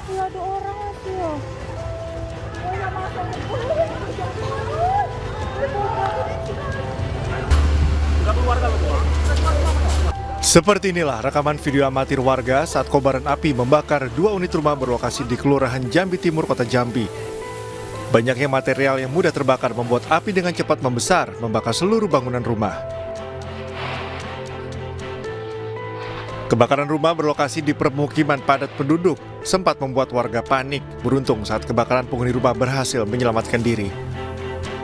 Iya, ada orang lagi ya. Oh, ya masuk. Seperti inilah rekaman video amatir warga saat kobaran api membakar 2 unit rumah berlokasi di Kelurahan Jambi Timur, Kota Jambi. Banyaknya material yang mudah terbakar membuat api dengan cepat membesar, membakar seluruh bangunan rumah. Kebakaran rumah berlokasi di permukiman padat penduduk sempat membuat warga panik. Beruntung saat kebakaran penghuni rumah berhasil menyelamatkan diri.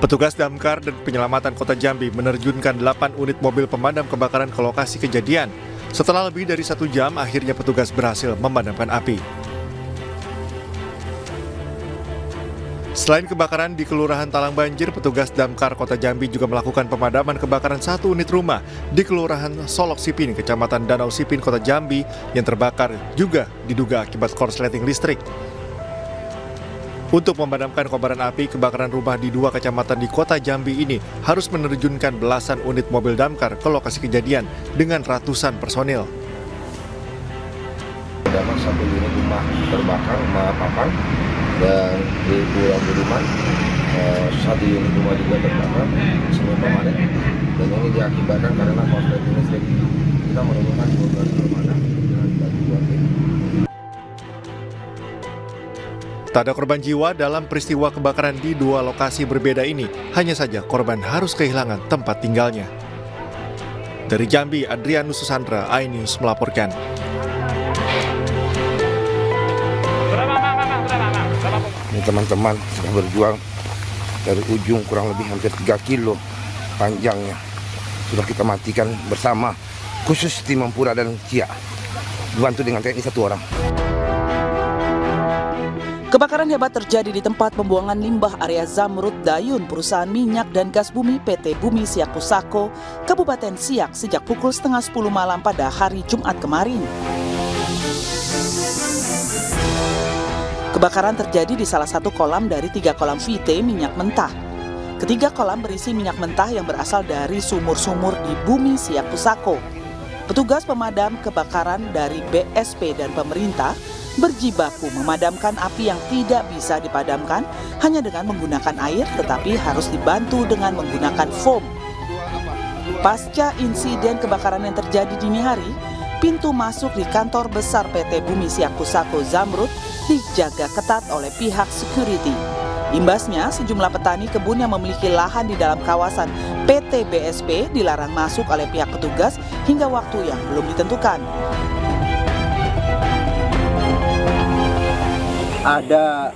Petugas damkar dan penyelamatan Kota Jambi menerjunkan 8 unit mobil pemadam kebakaran ke lokasi kejadian. Setelah lebih dari 1 jam, akhirnya petugas berhasil memadamkan api. Selain kebakaran di Kelurahan Talang Banjir, petugas damkar Kota Jambi juga melakukan pemadaman kebakaran 1 unit rumah di Kelurahan Solok Sipin, Kecamatan Danau Sipin, Kota Jambi yang terbakar juga diduga akibat korsleting listrik. Untuk memadamkan kobaran api, kebakaran rumah di 2 kecamatan di Kota Jambi ini harus menerjunkan belasan unit mobil damkar ke lokasi kejadian dengan ratusan personil. Dapat 1 unit rumah terbakar, rumah papan, dan di Pulau Budiman 1 unit rumah juga terbakar, semua permanen. Dan ini diakibatkan karena korsleting listrik. Kita menemukan 12 pemadam dengan bantuan tim. Tak ada korban jiwa dalam peristiwa kebakaran di 2 lokasi berbeda ini. Hanya saja korban harus kehilangan tempat tinggalnya. Dari Jambi, Adrianus Susandra, iNews melaporkan. Ini teman-teman sudah berjuang dari ujung kurang lebih hampir 3 kilo panjangnya. Sudah kita matikan bersama, khusus tim Mempura dan Cia. Dibantu dengan TNI 1 orang. Kebakaran hebat terjadi di tempat pembuangan limbah area Zamrud Dayun, perusahaan minyak dan gas bumi PT Bumi Siak Pusako, Kabupaten Siak sejak pukul setengah 10 malam pada hari Jumat kemarin. Kebakaran terjadi di salah satu kolam dari 3 kolam VT minyak mentah. Ketiga kolam berisi minyak mentah yang berasal dari sumur-sumur di Bumi Siak Pusako. Petugas pemadam kebakaran dari BSP dan pemerintah berjibaku memadamkan api yang tidak bisa dipadamkan hanya dengan menggunakan air, tetapi harus dibantu dengan menggunakan foam. Pasca insiden kebakaran yang terjadi dini hari, pintu masuk di kantor besar PT Bumi Siak Pusako Zamrud dijaga ketat oleh pihak security. Imbasnya, sejumlah petani kebun yang memiliki lahan di dalam kawasan PT BSP dilarang masuk oleh pihak petugas hingga waktu yang belum ditentukan. Ada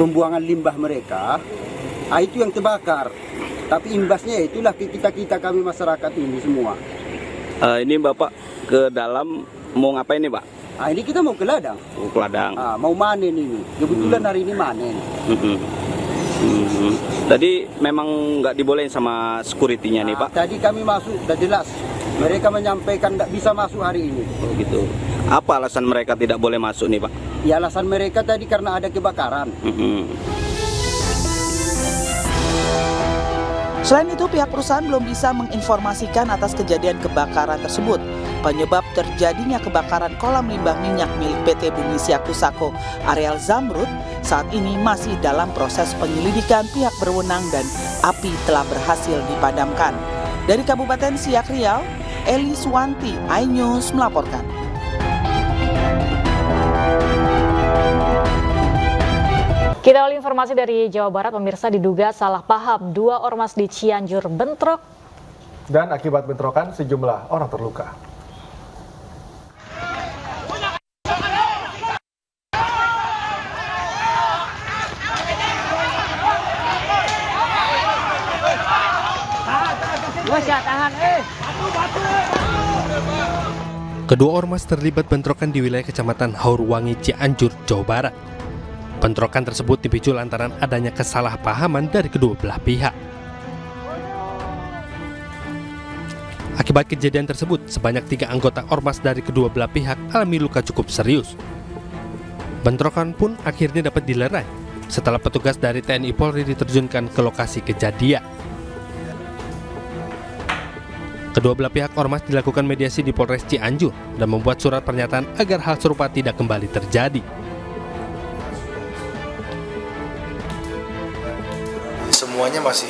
pembuangan limbah mereka, itu yang terbakar. Tapi imbasnya itulah kita kami masyarakat ini semua. Ini Bapak ke dalam mau ngapain nih Pak? Ini kita mau ke ladang. Ke ladang. Mau manen ini. Kebetulan hari ini manen. Tadi memang nggak dibolehin sama security-nya nih Pak? Tadi kami masuk, sudah jelas. Mereka menyampaikan nggak bisa masuk hari ini. Oh gitu. Apa alasan mereka tidak boleh masuk nih Pak? Ya alasan mereka tadi karena ada kebakaran. Selain itu, pihak perusahaan belum bisa menginformasikan atas kejadian kebakaran tersebut. Penyebab terjadinya kebakaran kolam limbah minyak milik PT Bumi Siak Pusako areal Zamrud saat ini masih dalam proses penyelidikan pihak berwenang dan api telah berhasil dipadamkan. Dari Kabupaten Siak Riau, Eli Suwanti, iNews melaporkan. Kita awali informasi dari Jawa Barat, pemirsa. Diduga salah paham, 2 ormas di Cianjur bentrok. Dan akibat bentrokan, sejumlah orang terluka. Kedua ormas terlibat bentrokan di wilayah Kecamatan Haurwangi, Cianjur, Jawa Barat. Bentrokan tersebut dipicu lantaran adanya kesalahpahaman dari kedua belah pihak. Akibat kejadian tersebut, sebanyak 3 anggota ormas dari kedua belah pihak alami luka cukup serius. Bentrokan pun akhirnya dapat dilerai setelah petugas dari TNI Polri diterjunkan ke lokasi kejadian. Kedua belah pihak ormas dilakukan mediasi di Polres Cianjur dan membuat surat pernyataan agar hal serupa tidak kembali terjadi. semuanya masih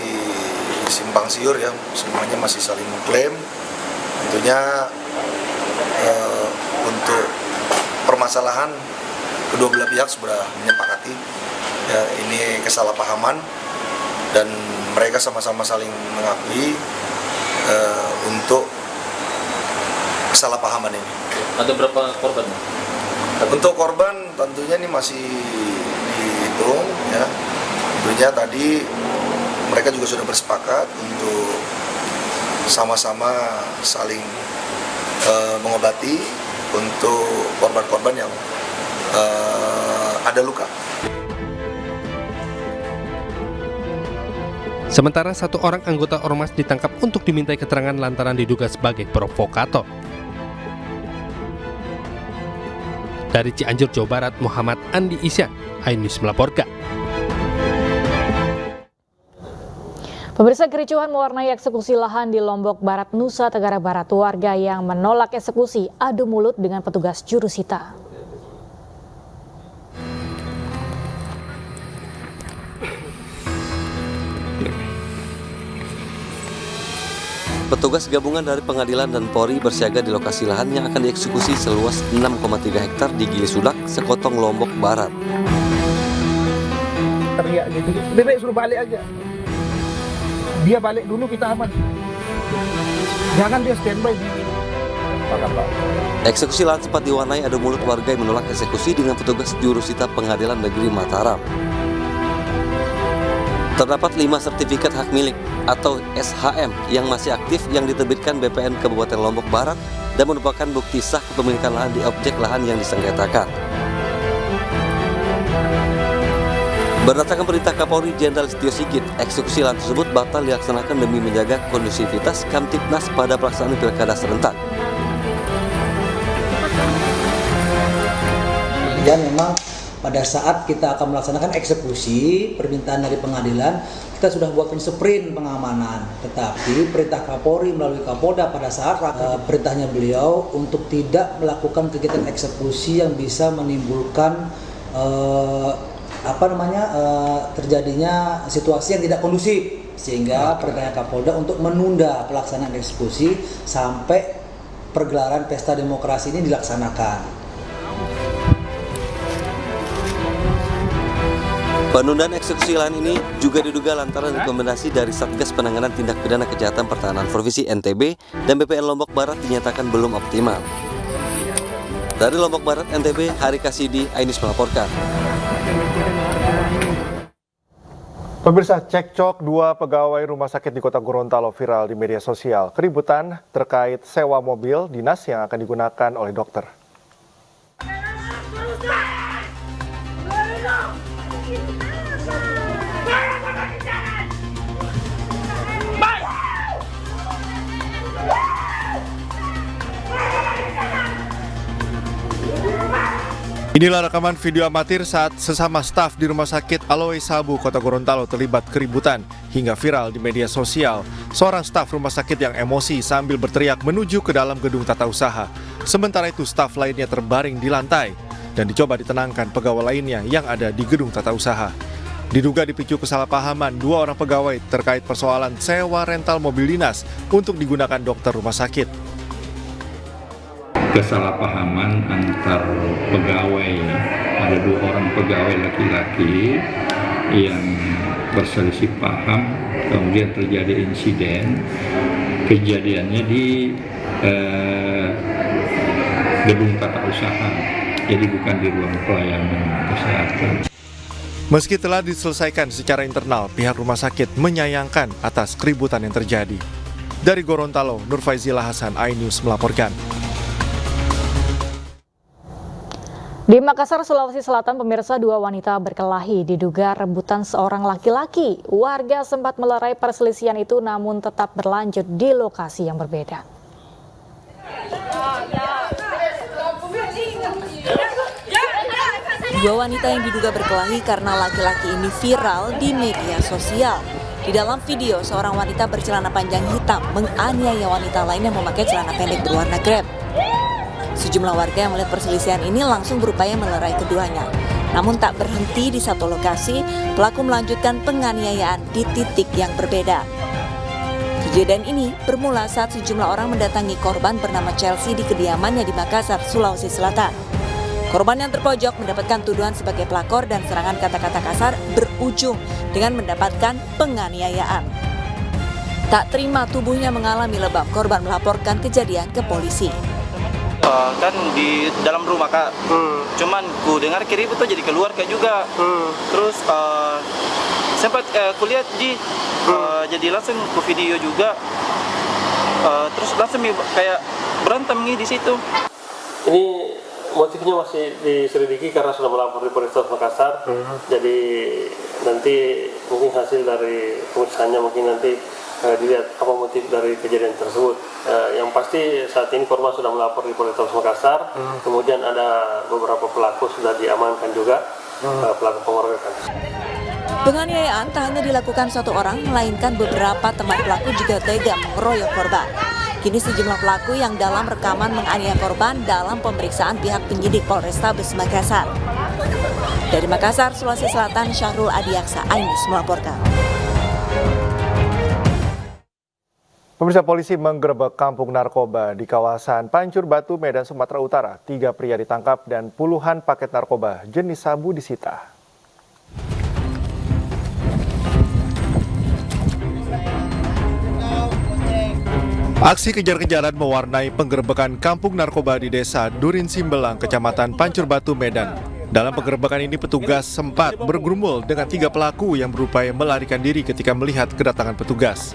simpang siur ya, semuanya masih saling mengklaim. Tentunya untuk permasalahan kedua belah pihak sudah menyepakati ya, ini kesalahpahaman dan mereka sama-sama saling mengakui untuk kesalahpahaman ini. Ada berapa korban? Untuk korban tentunya ini masih dihitung ya. Tentunya tadi mereka juga sudah bersepakat untuk sama-sama saling mengobati untuk korban-korban yang ada luka. Sementara satu orang anggota ormas ditangkap untuk dimintai keterangan lantaran diduga sebagai provokator. Dari Cianjur, Jawa Barat, Muhammad Andi Isyan, iNews melaporkan. Pemirsa, kericuhan mewarnai eksekusi lahan di Lombok Barat, Nusa Tenggara Barat. Warga yang menolak eksekusi adu mulut dengan petugas jurusita. Petugas gabungan dari pengadilan dan Polri bersiaga di lokasi lahan yang akan dieksekusi seluas 6,3 hektar di Gili Sudak, Sekotong, Lombok Barat. Teriak gitu, bebek suruh balik aja. Dia balik dulu, kita aman. Jangan dia standby di Pak. Eksekusi lahan sempat diwarnai adu mulut warga yang menolak eksekusi dengan petugas jurusita Pengadilan Negeri Mataram. Terdapat 5 sertifikat hak milik atau SHM yang masih aktif yang diterbitkan BPN Kabupaten Lombok Barat dan merupakan bukti sah kepemilikan lahan di objek lahan yang disengketakan. Berdasarkan perintah Kapolri Jenderal Setio Sigit, eksekusi lahan tersebut batal dilaksanakan demi menjaga kondusivitas Kamtipnas pada pelaksanaan pilkada serentak. Dan memang pada saat kita akan melaksanakan eksekusi, permintaan dari pengadilan, kita sudah buatkan sprint pengamanan. Tetapi perintah Kapolri melalui Kapolda pada saat perintahnya beliau untuk tidak melakukan kegiatan eksekusi yang bisa menimbulkan terjadinya situasi yang tidak kondusif, sehingga perintahnya Kapolda untuk menunda pelaksanaan eksekusi sampai pergelaran pesta demokrasi ini dilaksanakan. Penundaan eksekusi lahan ini juga diduga lantaran rekomendasi dari Satgas Penanganan Tindak Pidana Kejahatan Pertahanan Provinsi NTB dan BPN Lombok Barat dinyatakan belum optimal. Dari Lombok Barat, NTB, Hari Kasidi, iNews melaporkan. Pemirsa, cekcok 2 pegawai rumah sakit di Kota Gorontalo viral di media sosial. Keributan terkait sewa mobil dinas yang akan digunakan oleh dokter. Inilah rekaman video amatir saat sesama staf di Rumah Sakit Aloe Sabu, Kota Gorontalo terlibat keributan hingga viral di media sosial. Seorang staf rumah sakit yang emosi sambil berteriak menuju ke dalam gedung tata usaha. Sementara itu staf lainnya terbaring di lantai dan dicoba ditenangkan pegawai lainnya yang ada di gedung tata usaha. Diduga dipicu kesalahpahaman 2 orang pegawai terkait persoalan sewa rental mobil dinas untuk digunakan dokter rumah sakit. Kesalahpahaman antar pegawai, ada 2 orang pegawai laki-laki yang berselisih paham, kemudian terjadi insiden. Kejadiannya di gedung tata usaha, jadi bukan di ruang pelayanan kesehatan. Meski telah diselesaikan secara internal, pihak rumah sakit menyayangkan atas keributan yang terjadi. Dari Gorontalo, Nur Faizila Hasan, iNews melaporkan. Di Makassar, Sulawesi Selatan, pemirsa, 2 wanita berkelahi diduga rebutan seorang laki-laki. Warga sempat melerai perselisihan itu namun tetap berlanjut di lokasi yang berbeda. Dua wanita yang diduga berkelahi karena laki-laki ini viral di media sosial. Di dalam video, seorang wanita bercelana panjang hitam menganiaya wanita lain yang memakai celana pendek berwarna krem. Sejumlah warga yang melihat perselisihan ini langsung berupaya melerai keduanya. Namun tak berhenti di satu lokasi, pelaku melanjutkan penganiayaan di titik yang berbeda. Kejadian ini bermula saat sejumlah orang mendatangi korban bernama Chelsea di kediamannya di Makassar, Sulawesi Selatan. Korban yang terpojok mendapatkan tuduhan sebagai pelakor dan serangan kata-kata kasar berujung dengan mendapatkan penganiayaan. Tak terima tubuhnya mengalami lebam, korban melaporkan kejadian ke polisi. Kan di dalam rumah Kak, cuman ku dengar kiri itu jadi keluar Kak juga. Terus sempat kulihat jadi langsung ku video juga. Terus langsung kayak berantem nih di situ. Ini motifnya masih diselidiki karena sudah melapor di Polrestabes Makassar. Jadi nanti mungkin hasil dari pemeriksaannya mungkin nanti dilihat apa motif dari kejadian tersebut. Yang pasti saat ini korban sudah melapor di Polrestabes Makassar. Kemudian ada beberapa pelaku sudah diamankan juga, pelaku pengeroyokan. Penganiayaan tak hanya dilakukan satu orang, melainkan beberapa teman pelaku juga tega mengeroyok korban. Kini sejumlah pelaku yang dalam rekaman menganiaya korban dalam pemeriksaan pihak penyidik Polrestabes Makassar. Dari Makassar, Sulawesi Selatan, Syahrul Adiaksa, iNews melaporkan. Pemirsa, polisi menggerebek kampung narkoba di kawasan Pancur Batu, Medan, Sumatera Utara. 3 pria ditangkap dan puluhan paket narkoba jenis sabu disita. Aksi kejar-kejaran mewarnai penggerebekan kampung narkoba di desa Durin Simbelang, Kecamatan Pancur Batu, Medan. Dalam penggerebekan ini petugas sempat bergumul dengan 3 pelaku yang berupaya melarikan diri ketika melihat kedatangan petugas.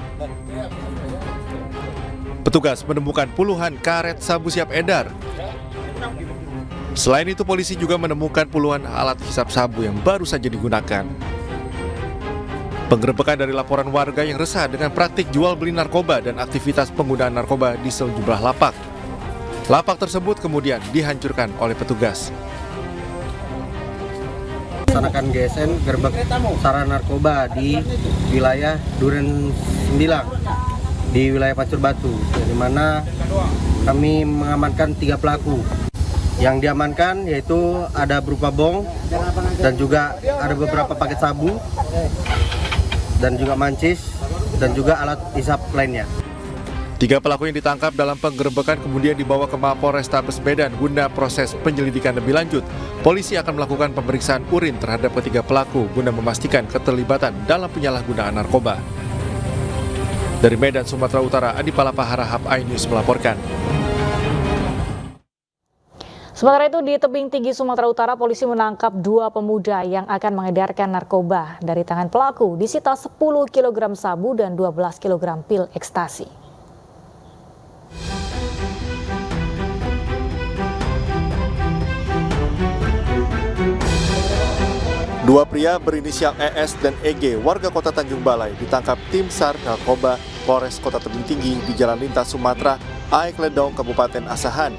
Petugas menemukan puluhan karet sabu siap edar. Selain itu, polisi juga menemukan puluhan alat hisap sabu yang baru saja digunakan. Penggerebekan dari laporan warga yang resah dengan praktik jual beli narkoba dan aktivitas penggunaan narkoba di sejumlah lapak. Lapak tersebut kemudian dihancurkan oleh petugas. Melaksanakan GSN gerbek sarana narkoba di wilayah Duren Sembilang di wilayah Pancur Batu, di mana kami mengamankan 3 pelaku. Yang diamankan yaitu ada berupa bong dan juga ada beberapa paket sabu dan juga mancis dan juga alat hisap lainnya. 3 pelaku yang ditangkap dalam penggerebekan kemudian dibawa ke Mapolrestabes Medan guna proses penyelidikan lebih lanjut. Polisi akan melakukan pemeriksaan urin terhadap ketiga pelaku guna memastikan keterlibatan dalam penyalahgunaan narkoba. Dari Medan, Sumatera Utara, Adi Palapa Harahap, iNews melaporkan. Sementara itu di tebing tinggi Sumatera Utara, polisi menangkap 2 pemuda yang akan mengedarkan narkoba. Dari tangan pelaku disita 10 kg sabu dan 12 kg pil ekstasi. Dua pria berinisial ES dan EG warga kota Tanjung Balai ditangkap tim SAR Narkoba Polres Kota Tebing Tinggi di Jalan Lintas Sumatera, Aek Ledong, Kabupaten Asahan.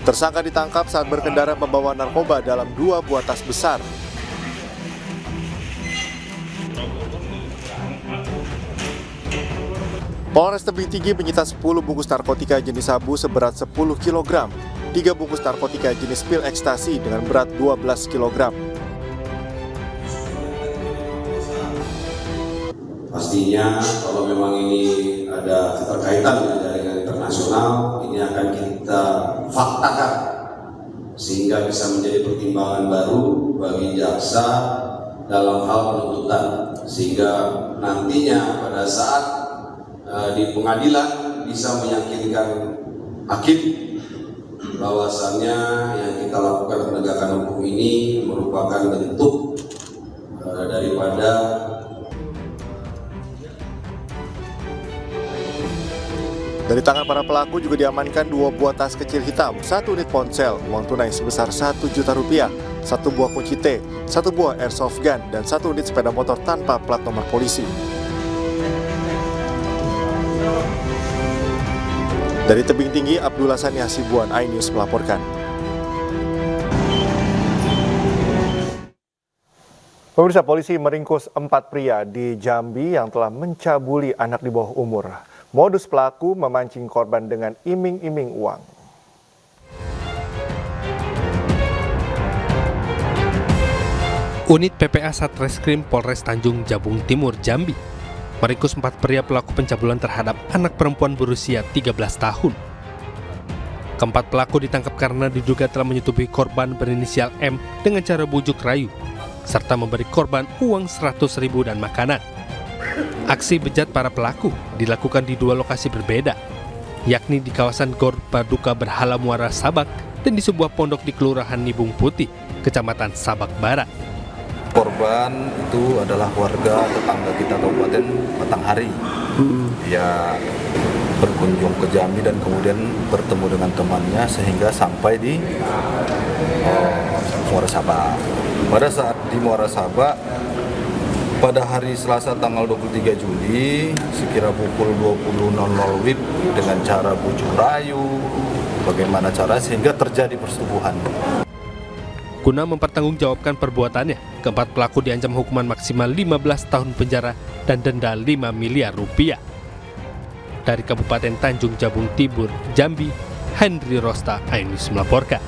Tersangka ditangkap saat berkendara membawa narkoba dalam 2 buah tas besar. Polres Tebing Tinggi menyita 10 bungkus narkotika jenis sabu seberat 10 kg, 3 bungkus narkotika jenis pil ekstasi dengan berat 12 kg. Pastinya kalau memang ini ada keterkaitan dengan jaringan internasional, ini akan kita faktakan sehingga bisa menjadi pertimbangan baru bagi jaksa dalam hal penuntutan, sehingga nantinya pada saat di pengadilan bisa meyakinkan hakim bahwasannya yang kita lakukan penegakan hukum ini merupakan bentuk daripada. Dari tangan para pelaku juga diamankan 2 buah tas kecil hitam, 1 unit ponsel, uang tunai sebesar Rp1 juta, 1 buah kunci T, 1 buah airsoft gun, dan 1 unit sepeda motor tanpa plat nomor polisi. Dari Tebing Tinggi, Abdullah Sani Hasibuan, iNews melaporkan. Pemirsa, polisi meringkus 4 pria di Jambi yang telah mencabuli anak di bawah umur. Modus pelaku memancing korban dengan iming-iming uang. Unit PPA Satreskrim Polres Tanjung Jabung Timur, Jambi, meringkus 4 pria pelaku pencabulan terhadap anak perempuan berusia 13 tahun. Keempat pelaku ditangkap karena diduga telah menyetubuhi korban berinisial M dengan cara bujuk rayu, serta memberi korban uang 100.000 dan makanan. Aksi bejat para pelaku dilakukan di 2 lokasi berbeda, yakni di kawasan Gor Paduka Berhala Muara Sabak dan di sebuah pondok di Kelurahan Nibung Putih, Kecamatan Sabak Barat. Korban itu adalah warga tetangga kita Kabupaten Batanghari. Dia berkunjung ke Jambi dan kemudian bertemu dengan temannya sehingga sampai di Muara Sabak. Pada saat di Muara Sabak, pada hari Selasa tanggal 23 Juli, sekira pukul 20.00 WIB dengan cara bujuk rayu, bagaimana cara sehingga terjadi persetubuhan. Guna mempertanggungjawabkan perbuatannya, keempat pelaku diancam hukuman maksimal 15 tahun penjara dan denda 5 miliar rupiah. Dari Kabupaten Tanjung Jabung Timur, Jambi, Henry Rosta, iNews melaporkan.